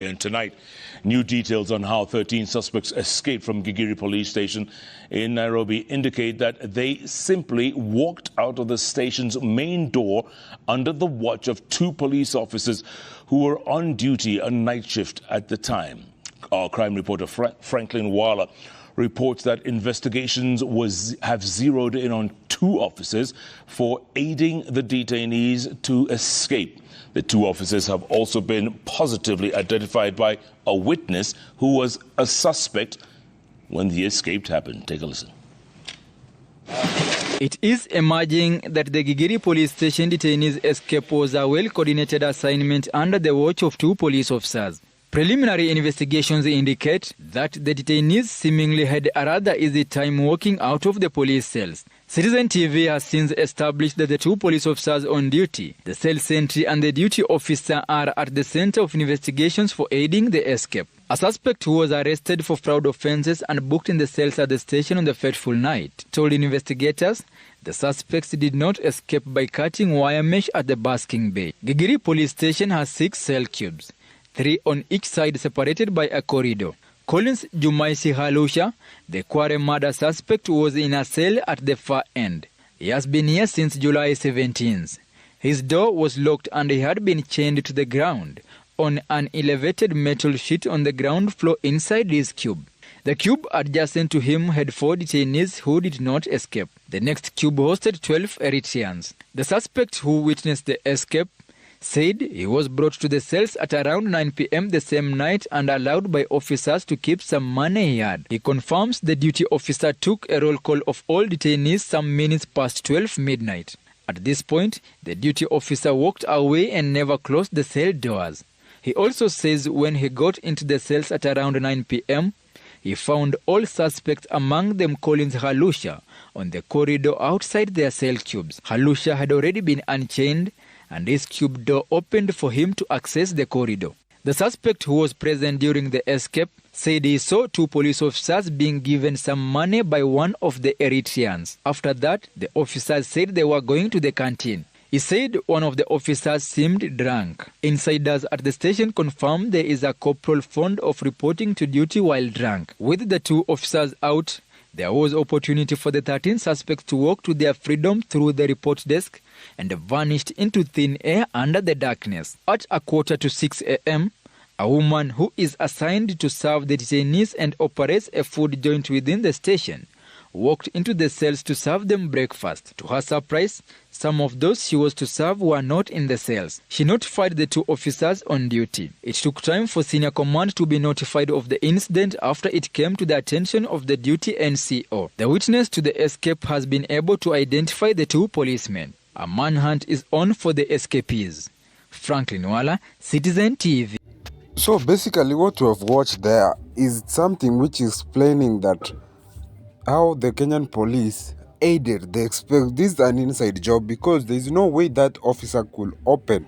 And tonight, new details on how 13 suspects escaped from Gigiri police station in Nairobi indicate that they simply walked out of the station's main door under the watch of 2 police officers who were on duty a night shift at the time. Our crime reporter Franklin Wala reports that investigations have zeroed in on 2 officers for aiding the detainees to escape. The 2 officers have also been positively identified by a witness who was a suspect when the escape happened. Take a listen. It is emerging that the Gigiri police station detainees' escape was a well-coordinated assignment under the watch of 2 police officers. Preliminary investigations indicate that the detainees seemingly had a rather easy time walking out of the police cells. Citizen TV has since established that the 2 police officers on duty, the cell sentry and the duty officer, are at the center of investigations for aiding the escape. A suspect who was arrested for fraud offences and booked in the cells at the station on the fateful night told investigators the suspects did not escape by cutting wire mesh at the basking bay. Gigiri police station has 6 cell cubes, 3 on each side separated by a corridor. Collins Jumaisi Halusha, the KWARE murder suspect, was in a cell at the far end. He has been here since July 17th. His door was locked and he had been chained to the ground on an elevated metal sheet on the ground floor inside his cube. The cube adjacent to him had 4 detainees who did not escape. The next cube hosted 12 Eritreans. The suspect who witnessed the escape said he was brought to the cells at around 9 p.m. the same night and allowed by officers to keep some money he had. He confirms the duty officer took a roll call of all detainees some minutes past 12 midnight. At this point, the duty officer walked away and never closed the cell doors. He also says when he got into the cells at around 9 p.m., he found all suspects, among them Collins Halusha, on the corridor outside their cell cubes. Halusha had already been unchained and his cube door opened for him to access the corridor. The suspect, who was present during the escape, said he saw 2 police officers being given some money by one of the Eritreans. After that, the officers said they were going to the canteen. He said one of the officers seemed drunk. Insiders at the station confirmed there is a corporal fond of reporting to duty while drunk. With the 2 officers out, there was opportunity for the 13 suspects to walk to their freedom through the report desk and vanished into thin air under the darkness. At 5:45 a.m., a woman who is assigned to serve the detainees and operates a food joint within the station walked into the cells to serve them breakfast. To her surprise, some of those she was to serve were not in the cells. She notified the 2 officers on duty. It took time for senior command to be notified of the incident after it came to the attention of the duty NCO. The witness to the escape has been able to identify the 2 policemen. A manhunt is on for the escapees. Franklin Wala, Citizen TV. So basically what we have watched there is something which is explaining that how the Kenyan police aided the expect. This is an inside job because there is no way that officer could open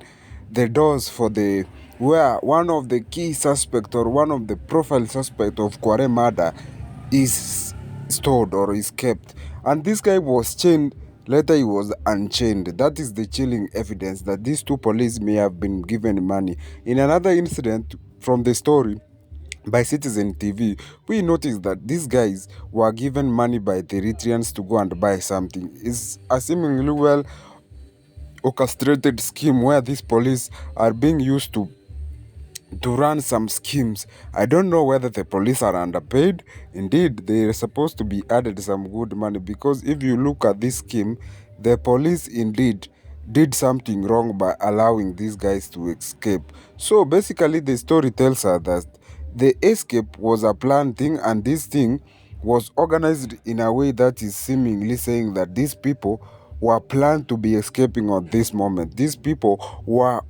the doors for the where one of the key suspect or one of the profile suspect of KWARE murder is stored or is kept. And this guy was chained, later he was unchained. That is the chilling evidence that these 2 police may have been given money. In another incident from the story by Citizen TV, we noticed that these guys were given money by the Eritreans to go and buy something. It's a seemingly well orchestrated scheme where these police are being used to run some schemes. I don't know whether the police are underpaid. Indeed, they are supposed to be added some good money, because if you look at this scheme, the police indeed did something wrong by allowing these guys to escape. So basically the story tells us that the escape was a planned thing, and this thing was organized in a way that is seemingly saying that these people were planned to be escaping on this moment. These people were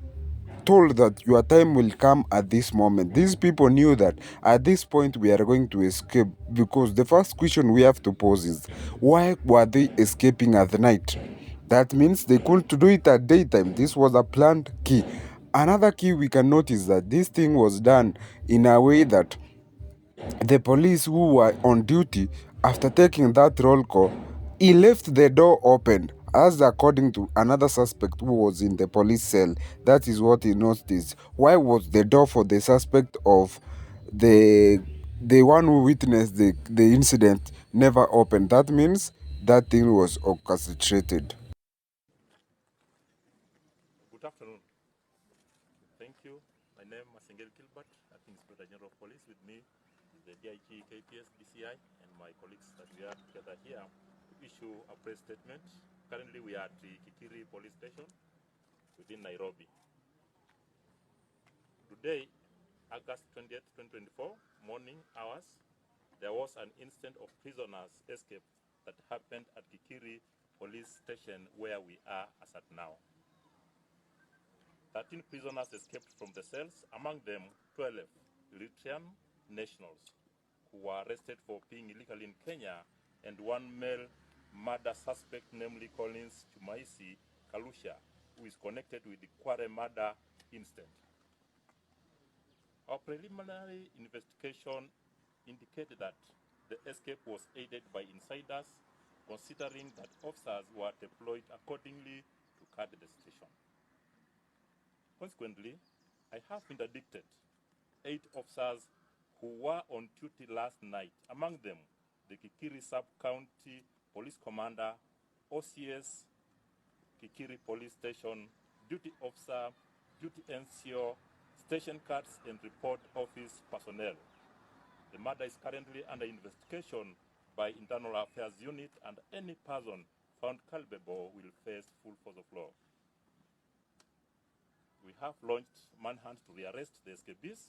told that your time will come at this moment. These people knew that at this point we are going to escape, because the first question we have to pose is, why were they escaping at night? That means they couldn't do it at daytime. This was a planned key. Another key we can notice that this thing was done in a way that the police who were on duty, after taking that roll call, he left the door open as according to another suspect who was in the police cell. That is what he noticed. Why was the door for the suspect of the the one who witnessed the incident never opened? That means that thing was orchestrated. Good afternoon. Thank you. My name is Masengel Gilbert, Acting Inspector General of Police. With me is the DIG, KPS, DCI, and my colleagues that we are together here to issue a press statement. Currently, we are at the Kikiri Police Station within Nairobi. Today, August 20th, 2024, morning hours, there was an incident of prisoners escape that happened at Kikiri Police Station where we are as at now. 13 prisoners escaped from the cells, among them 12 Eritrean nationals who were arrested for being illegally in Kenya, and one male murder suspect, namely Collins Chumaisi Kalusha, who is connected with the KWARE murder incident. Our preliminary investigation indicated that the escape was aided by insiders, considering that officers were deployed accordingly to guard the station. Consequently, I have interdicted 8 officers who were on duty last night, among them the Kikiri Sub-County Police Commander, OCS, Kikiri Police Station, Duty Officer, Duty NCO, Station Cards and Report Office personnel. The matter is currently under investigation by Internal Affairs Unit, and any person found culpable will face full force of law. We have launched manhunt to rearrest the escapees.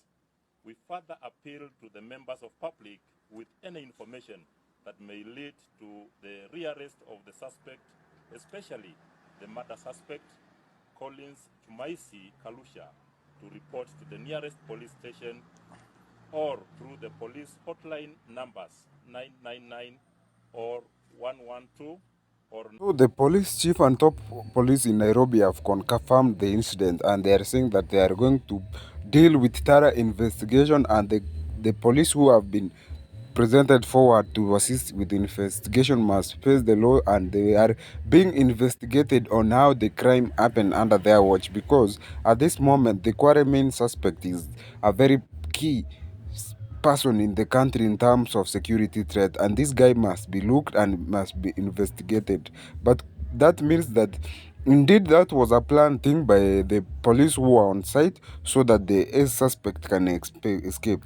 We further appeal to the members of public with any information that may lead to the rearrest of the suspect, especially the murder suspect, Collins Chumaisi Kalusha, to report to the nearest police station or through the police hotline numbers 999 or 112 or... So the police chief and top police in Nairobi have confirmed the incident, and they are saying that they are going to deal with thorough investigation, and the police who have been presented forward to assist with the investigation must face the law, and they are being investigated on how the crime happened under their watch, because at this moment the KWARE main suspect is a very key person in the country in terms of security threat, and this guy must be looked and must be investigated. But that means that indeed that was a planned thing by the police who were on site, so that the suspect can escape.